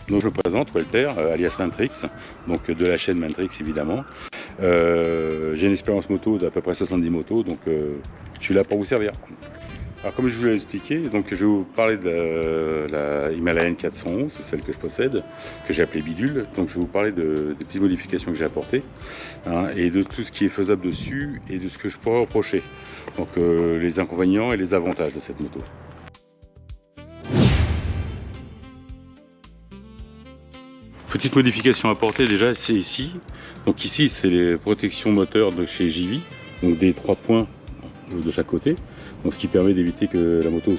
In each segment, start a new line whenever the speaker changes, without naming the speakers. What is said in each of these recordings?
Donc je me présente, Walter, alias Mantrix, donc de la chaîne Mantrix évidemment. J'ai une expérience moto d'à peu près 70 motos, donc je suis là pour vous servir. Alors comme je vous l'ai expliqué, donc je vais vous parler de la Himalayan 411, celle que je possède, que j'ai appelée Bidule. Donc je vais vous parler des petites modifications que j'ai apportées, hein, et de tout ce qui est faisable dessus et de ce que je pourrais reprocher. Donc les inconvénients et les avantages de cette moto. Petite modification apportée déjà, c'est ici. Donc ici, c'est les protections moteurs de chez JV, donc des 3 points de chaque côté. Donc ce qui permet d'éviter que la moto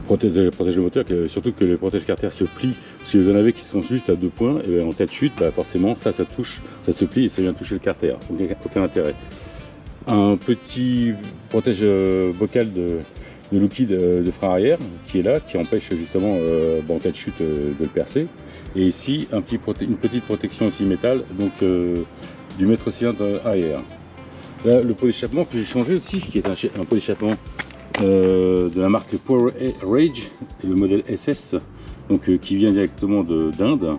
protège le moteur, surtout que les protèges carters se plient. Si vous en avez qui sont juste à 2 points, et en cas de chute, forcément ça touche, ça se plie et ça vient toucher le carter. Donc aucun intérêt. Un petit protège bocal de liquide de frein arrière qui est là, qui empêche justement en cas de chute de le percer. Et ici une petite protection aussi métal, donc du maître cylindre arrière. Là, le pot d'échappement que j'ai changé aussi, qui est un pot d'échappement de la marque Power Rage, et le modèle SS, donc qui vient directement d'Inde.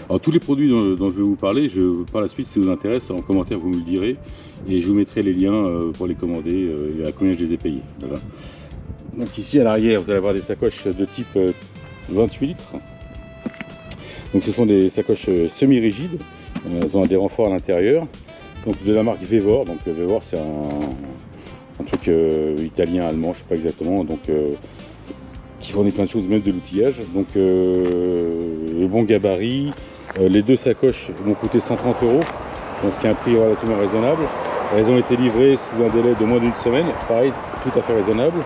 Alors tous les produits dont je vais vous parler, par la suite, si ça vous intéresse, en commentaire vous me le direz, et je vous mettrai les liens pour les commander et à combien je les ai payés. Voilà. Donc ici à l'arrière, vous allez avoir des sacoches de type 28 litres. Donc ce sont des sacoches semi-rigides, elles ont des renforts à l'intérieur, donc de la marque Vevor. Donc Vevor, c'est un truc italien, allemand, je sais pas exactement, donc qui fournit plein de choses, même de l'outillage. Donc le bon gabarit, les deux sacoches m'ont coûté 130 €, donc ce qui est un prix relativement raisonnable. Elles ont été livrées sous un délai de moins d'une semaine, pareil, tout à fait raisonnable.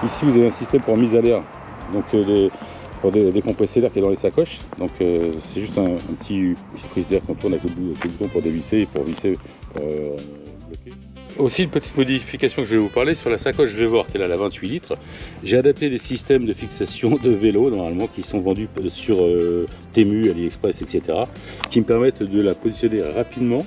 Ici vous avez un système pour mise à l'air, donc pour décompresser l'air qui est dans les sacoches. Donc c'est juste un petit prise d'air qu'on tourne avec le bouton pour dévisser et pour visser, pour bloquer. Aussi une petite modification que je vais vous parler sur la sacoche Vevor, qui est là, la 28 litres. J'ai adapté des systèmes de fixation de vélo normalement qui sont vendus sur Temu, AliExpress, etc. qui me permettent de la positionner rapidement,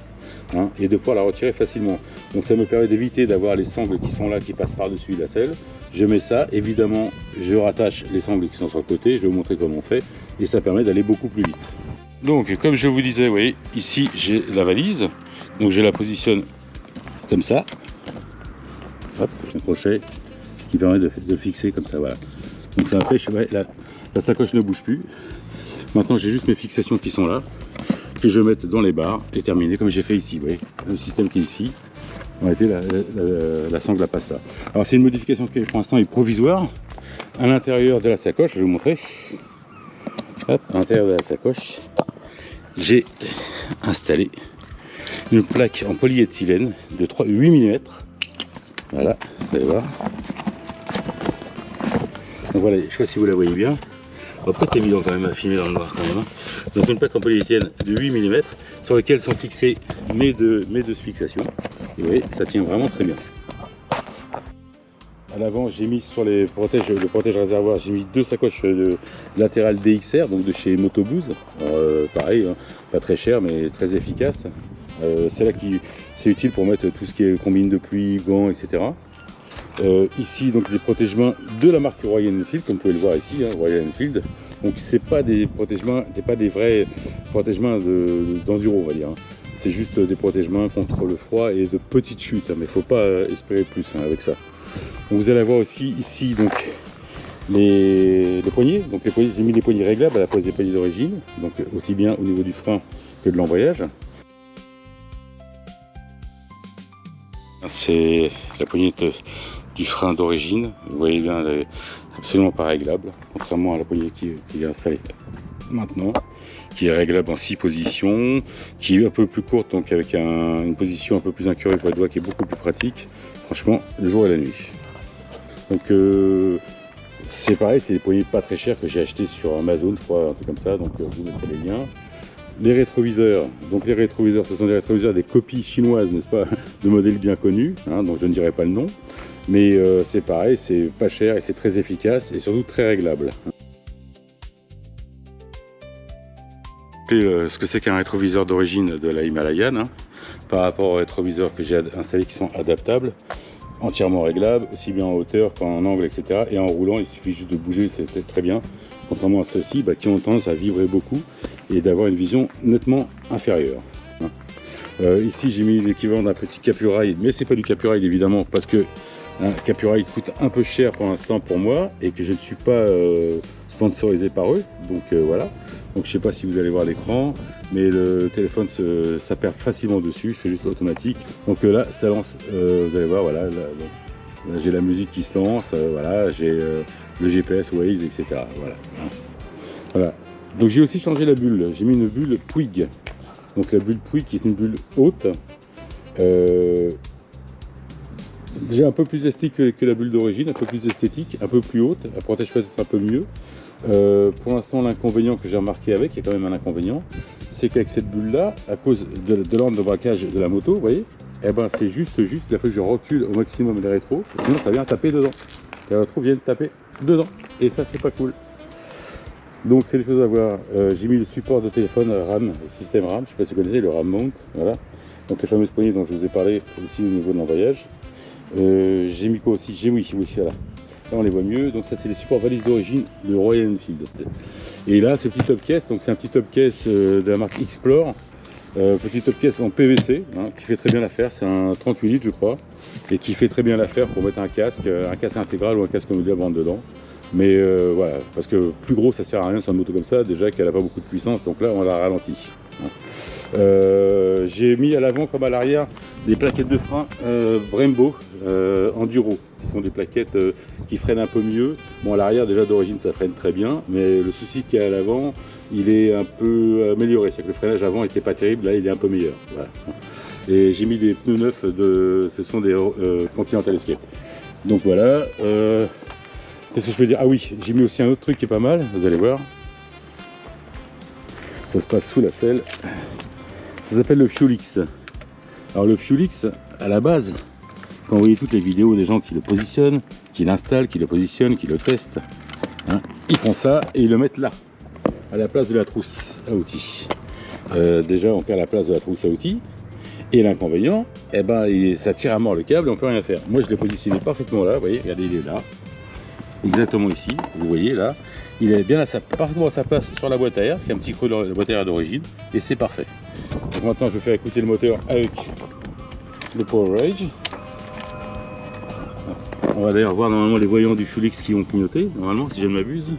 hein, et de pouvoir la retirer facilement. Donc ça me permet d'éviter d'avoir les sangles qui sont là, qui passent par-dessus la selle. Je mets ça, évidemment je rattache les sangles qui sont sur le côté, je vais vous montrer comment on fait, et ça permet d'aller beaucoup plus vite. Donc comme je vous disais, vous voyez, ici j'ai la valise, donc je la positionne comme ça, hop, un crochet qui permet de le fixer comme ça, voilà. Donc ça empêche, ouais, la sacoche ne bouge plus. Maintenant j'ai juste mes fixations qui sont là, que je vais mettre dans les barres et terminer comme j'ai fait ici, vous voyez, le système qui est ici. En réalité, la sangle passe là. Alors c'est une modification qui pour l'instant est provisoire. À l'intérieur de la sacoche, je vais vous montrer. Hop, à l'intérieur de la sacoche, j'ai installé une plaque en polyéthylène de 8 mm. Voilà, vous allez voir. Donc voilà, je ne sais pas si vous la voyez bien. Ça va pas être évident quand même à filmer dans le noir quand même, hein. Donc une plaque en polyéthylène de 8 mm sur laquelle sont fixées mes deux fixations. Et vous voyez, ça tient vraiment très bien. À l'avant, j'ai mis sur le protège réservoir, j'ai mis 2 sacoches latérales DXR, donc de chez Motobooz. Pareil, hein, pas très cher mais très efficace. C'est là c'est utile pour mettre tout ce qui est combine de pluie, gants, etc. Ici donc des protège-mains de la marque Royal Enfield, comme vous pouvez le voir ici, hein, Royal Enfield. Donc c'est pas des protège-mains, c'est pas des vrais protège-mains d'enduro, on va dire, hein. C'est juste des protège-mains contre le froid et de petites chutes, hein, mais il ne faut pas espérer plus, hein, avec ça. Donc vous allez avoir aussi ici donc les poignées. Donc les poignées, j'ai mis les poignées réglables à la place des poignées d'origine, donc aussi bien au niveau du frein que de l'embrayage. C'est la poignée du frein d'origine. Vous voyez bien, elle est absolument pas réglable, contrairement à la poignée qui est installée maintenant, qui est réglable en 6 positions, qui est un peu plus courte, donc avec une position un peu plus incurvée pour les doigts, qui est beaucoup plus pratique, franchement, le jour et la nuit. Donc c'est pareil, c'est des poignées pas très chères que j'ai acheté sur Amazon, je crois, un truc comme ça, donc je vous mettrai les liens. Les rétroviseurs, donc les rétroviseurs, ce sont des rétroviseurs des copies chinoises, n'est-ce pas, de modèles bien connus, hein, donc je ne dirai pas le nom, mais c'est pareil, c'est pas cher et c'est très efficace et surtout très réglable. Ce que c'est qu'un rétroviseur d'origine de la Himalayan, hein, par rapport aux rétroviseurs que j'ai installés qui sont adaptables. entièrement réglable, aussi bien en hauteur qu'en angle, etc. Et en roulant, il suffit juste de bouger, c'est très bien. Contrairement à ceux-ci qui ont tendance à vibrer beaucoup et d'avoir une vision nettement inférieure. Ici, j'ai mis l'équivalent d'un petit Capurail, mais c'est pas du Capurail évidemment, parce que un Capurail coûte un peu cher pour l'instant pour moi et que je ne suis pas sponsorisé par eux. Donc voilà. Donc je sais pas si vous allez voir l'écran, mais le téléphone ça perd facilement dessus. Je fais juste automatique. Donc là, ça lance. Vous allez voir, voilà. Là, j'ai la musique qui se lance. Voilà, j'ai le GPS, Waze, etc. Voilà. Voilà. Donc j'ai aussi changé la bulle. J'ai mis une bulle Puig. Donc la bulle Puig qui est une bulle haute. Déjà un peu plus esthétique que la bulle d'origine, un peu plus esthétique, un peu plus haute. Elle protège peut-être un peu mieux. Pour l'instant, l'inconvénient que j'ai remarqué avec, il y a quand même un inconvénient, c'est qu'avec cette bulle là, à cause de l'angle de braquage de la moto, vous voyez, eh ben c'est juste, il faut que je recule au maximum les rétros, sinon ça vient taper dedans. Les rétros viennent taper dedans, et ça c'est pas cool. Donc c'est des choses à voir. J'ai mis le support de téléphone RAM, le système RAM, je sais pas si vous connaissez, le RAM Mount, voilà. Donc les fameuses poignées dont je vous ai parlé aussi au niveau de l'embrayage. J'ai mis quoi aussi? Oui, voilà. Là on les voit mieux, donc ça c'est les supports valises d'origine de Royal Enfield. Et là ce petit top case, donc c'est un petit top case de la marque Explore, petit top case en PVC, hein, qui fait très bien l'affaire, c'est un 38 litres je crois, et qui fait très bien l'affaire pour mettre un casque intégral ou un casque modulable en dedans. Mais voilà, parce que plus gros ça sert à rien sur une moto comme ça, déjà qu'elle n'a pas beaucoup de puissance, donc là on la ralentit. J'ai mis à l'avant comme à l'arrière des plaquettes de frein Brembo Enduro, qui sont des plaquettes qui freinent un peu mieux. Bon, à l'arrière déjà d'origine ça freine très bien, mais le souci qu'il y a à l'avant, il est un peu amélioré, c'est que le freinage avant n'était pas terrible, là il est un peu meilleur. Voilà. Et j'ai mis des pneus neufs, ce sont des Continental Escape. Donc voilà. Qu'est-ce que je peux dire? Ah oui, j'ai mis aussi un autre truc qui est pas mal, vous allez voir. Ça se passe sous la selle. Ça s'appelle le Fuelix. Alors le Fuelix, à la base, quand vous voyez toutes les vidéos des gens qui le positionnent, qui l'installent, qui le positionnent, qui le testent, hein, ils font ça et ils le mettent là, à la place de la trousse à outils. Déjà, on perd la place de la trousse à outils. Et l'inconvénient, eh ben, ça tire à mort le câble et on peut rien faire. Moi, je l'ai positionné parfaitement là. Vous voyez, regardez, il est là. Exactement ici. Vous voyez là. Il est bien parfaitement à sa place sur la boîte à air, parce qu'il y a un petit creux dans la boîte à air d'origine. Et c'est parfait. Donc maintenant, je vais faire écouter le moteur avec le Power Rage. On va d'ailleurs voir normalement les voyants du Fuelix qui vont clignoter, normalement, si je ne m'abuse.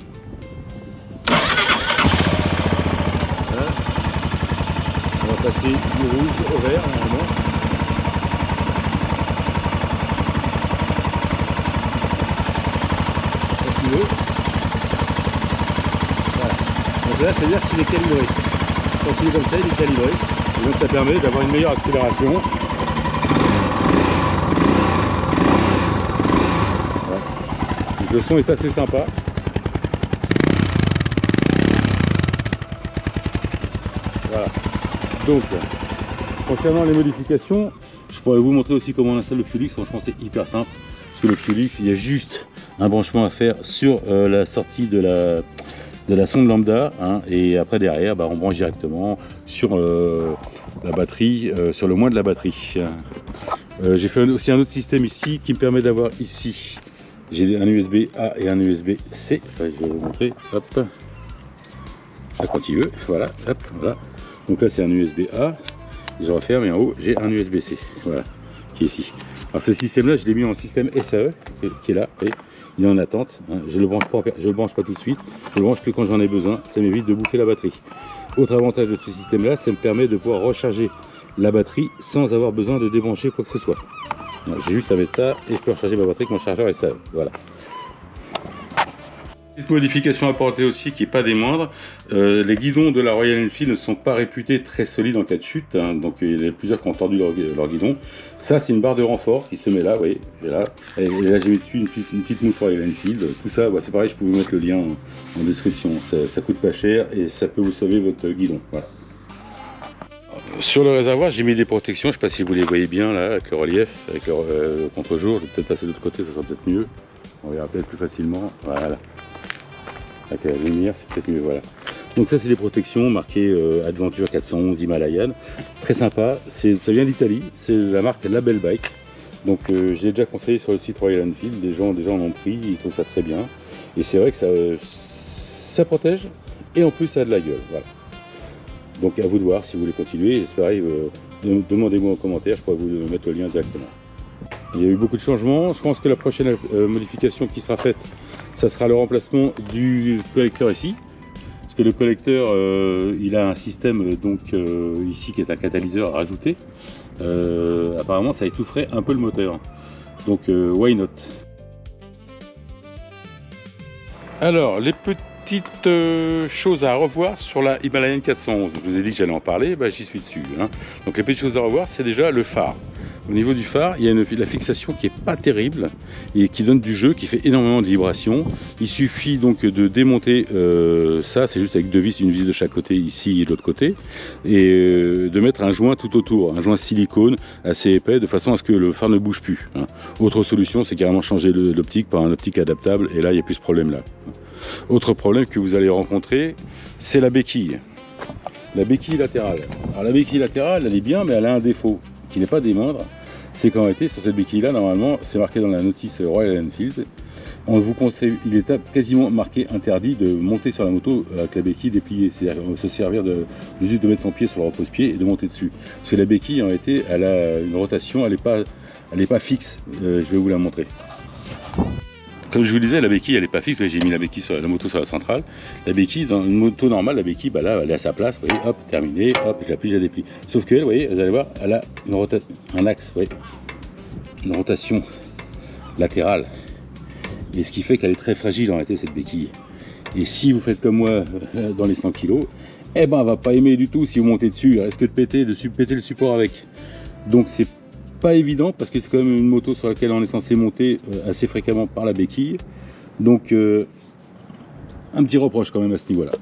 Voilà. On va passer du rouge au vert, normalement. Voilà. Donc là, ça veut dire qu'il est calibré. Quand il est comme ça, il est calibré. Et donc ça permet d'avoir une meilleure accélération. Voilà. Donc, le son est assez sympa. Voilà. Donc, concernant les modifications, je pourrais vous montrer aussi comment on installe le Fuelix. Franchement, c'est hyper simple. Parce que le Fuelix, il y a juste un branchement à faire sur la sortie de la sonde lambda, hein, et après derrière on branche directement sur la batterie, sur le moins de la batterie. J'ai fait aussi un autre système ici qui me permet d'avoir ici, j'ai un USB A et un USB C. Enfin, je vais vous montrer, hop, quand il veut, voilà, hop, voilà. Donc là c'est un USB A, je referme et en haut j'ai un USB C, voilà, qui est ici. Alors ce système là je l'ai mis en système SAE qui est là, et il est en attente, hein. Je le branche pas tout de suite, je le branche que quand j'en ai besoin, ça m'évite de bouffer la batterie. Autre avantage de ce système là, ça me permet de pouvoir recharger la batterie sans avoir besoin de débrancher quoi que ce soit. J'ai juste à mettre ça et je peux recharger ma batterie avec mon chargeur SAE, voilà. Petite modification apportée aussi qui n'est pas des moindres, les guidons de la Royal Enfield ne sont pas réputés très solides en cas de chute, hein, donc il y a plusieurs qui ont tordu leur guidon. Ça c'est une barre de renfort qui se met là, vous voyez, là. Et là j'ai mis dessus une petite mousse Royal Enfield. Tout ça, c'est pareil, je peux vous mettre le lien en description, ça coûte pas cher et ça peut vous sauver votre guidon. Voilà. Sur le réservoir j'ai mis des protections, je ne sais pas si vous les voyez bien là, avec le relief, avec le contre-jour. Je vais peut-être passer de l'autre côté, ça sera peut-être mieux, on verra peut-être plus facilement, voilà. Avec la lumière, c'est peut-être mieux, voilà. Donc ça c'est des protections marquées Adventure 411 Himalayan, très sympa. Ça vient d'Italie, c'est la marque Label Bike. Donc j'ai déjà conseillé sur le site Royal Enfield, des gens en ont pris, ils trouvent ça très bien. Et c'est vrai que ça protège et en plus ça a de la gueule. Voilà. Donc à vous de voir si vous voulez continuer. Et c'est pareil, demandez-moi en commentaire, je pourrais vous mettre le lien directement. Il y a eu beaucoup de changements. Je pense que la prochaine modification qui sera faite, ça sera le remplacement du collecteur ici. Parce que le collecteur, il a un système donc ici qui est un catalyseur à rajouter. Apparemment, ça étoufferait un peu le moteur. Donc, why not? Alors, les petites choses à revoir sur la Himalayan 411. Je vous ai dit que j'allais en parler, bah, j'y suis dessus. Hein. Donc, les petites choses à revoir, c'est déjà le phare. Au niveau du phare, il y a la fixation qui est pas terrible et qui donne du jeu, qui fait énormément de vibrations. Il suffit donc de démonter ça, c'est juste avec deux vis, une vis de chaque côté ici et de l'autre côté, et de mettre un joint tout autour, un joint silicone assez épais, de façon à ce que le phare ne bouge plus. Hein. Autre solution, c'est carrément changer l'optique par un optique adaptable, et là, il n'y a plus ce problème-là. Autre problème que vous allez rencontrer, c'est la béquille. La béquille latérale. Alors la béquille latérale, elle est bien, mais elle a un défaut qui n'est pas des moindres, c'est qu'en réalité sur cette béquille là, normalement c'est marqué dans la notice Royal Enfield, on vous conseille, il est quasiment marqué interdit de monter sur la moto avec la béquille dépliée, c'est-à-dire se servir juste de mettre son pied sur le repose-pied et de monter dessus. Parce que la béquille en réalité, elle a une rotation, elle n'est pas fixe, je vais vous la montrer. Comme je vous le disais, la béquille elle n'est pas fixe, j'ai mis la béquille sur la moto sur la centrale. La béquille, dans une moto normale, la béquille, bah là, elle est à sa place, vous voyez, hop, terminé, hop, je l'appuie, je la déplie. Sauf qu'elle, vous voyez, vous allez voir, elle a un axe, vous voyez, une rotation latérale. Et ce qui fait qu'elle est très fragile en réalité, cette béquille. Et si vous faites comme moi dans les 100 kg, eh ben, elle va pas aimer du tout si vous montez dessus, elle risque de péter le support avec. Donc c'est pas évident parce que c'est quand même une moto sur laquelle on est censé monter assez fréquemment par la béquille. Donc un petit reproche quand même à ce niveau là.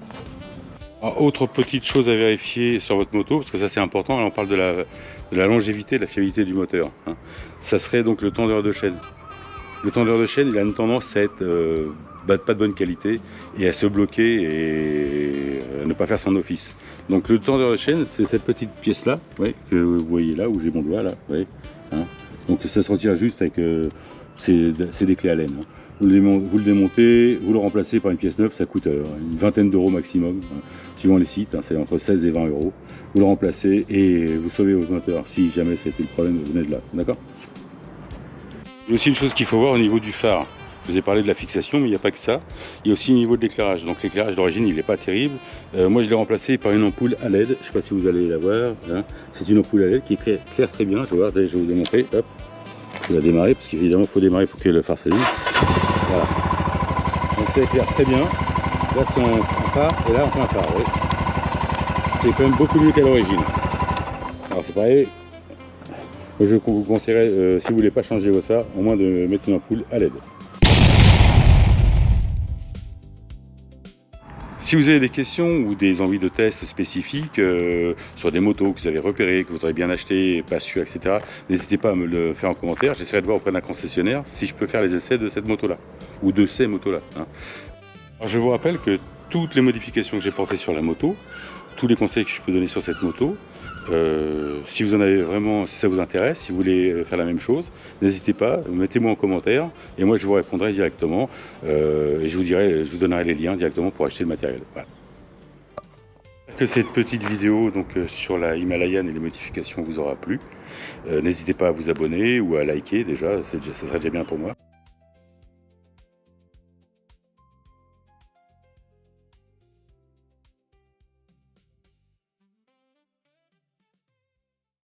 Autre petite chose à vérifier sur votre moto, parce que ça c'est important, là on parle de la longévité, de la fiabilité du moteur, hein. Ça serait donc le tendeur de chaîne. Le tendeur de chaîne, il a une tendance à être pas de bonne qualité et à se bloquer et à ne pas faire son office. Donc le tendeur de chaîne, c'est cette petite pièce là, ouais, que vous voyez là, où j'ai mon doigt là, ouais, hein. Donc ça se retire juste avec c'est des clés Allen, hein. Vous le démontez, vous le remplacez par une pièce neuve, ça coûte une vingtaine d'euros maximum, hein, suivant les sites, hein, c'est entre 16 et 20 euros. Vous le remplacez et vous sauvez votre moteur. Si jamais c'était le problème, vous venez de là, d'accord? Il y a aussi une chose qu'il faut voir au niveau du phare. Je vous ai parlé de la fixation, mais il n'y a pas que ça. Il y a aussi au niveau de l'éclairage. Donc l'éclairage d'origine, il n'est pas terrible. Moi, je l'ai remplacé par une ampoule à LED. Je ne sais pas si vous allez la voir. Hein. C'est une ampoule à LED qui éclaire très bien. Je vais vous démontrer. Hop. Je vais la démarrer, parce qu'évidemment, il faut démarrer pour que le phare s'allume. Voilà. Donc ça éclaire très bien. Là, c'est en phare, et là, en plein phare. Oui. C'est quand même beaucoup mieux qu'à l'origine. Alors c'est pareil. Je vous conseillerais, si vous ne voulez pas changer votre phare, au moins de mettre une ampoule à LED. Si vous avez des questions ou des envies de tests spécifiques sur des motos que vous avez repérées, que vous aurez bien achetées, pas su, etc., n'hésitez pas à me le faire en commentaire. J'essaierai de voir auprès d'un concessionnaire si je peux faire les essais de cette moto-là, ou de ces motos-là, hein. Alors, je vous rappelle que toutes les modifications que j'ai portées sur la moto, tous les conseils que je peux donner sur cette moto, si vous en avez vraiment, si ça vous intéresse, si vous voulez faire la même chose, n'hésitez pas, mettez-moi en commentaire et moi je vous répondrai directement et je vous donnerai les liens directement pour acheter le matériel. Voilà. Que cette petite vidéo donc sur la Himalayan et les modifications vous aura plu. N'hésitez pas à vous abonner ou à liker déjà, ça serait déjà bien pour moi.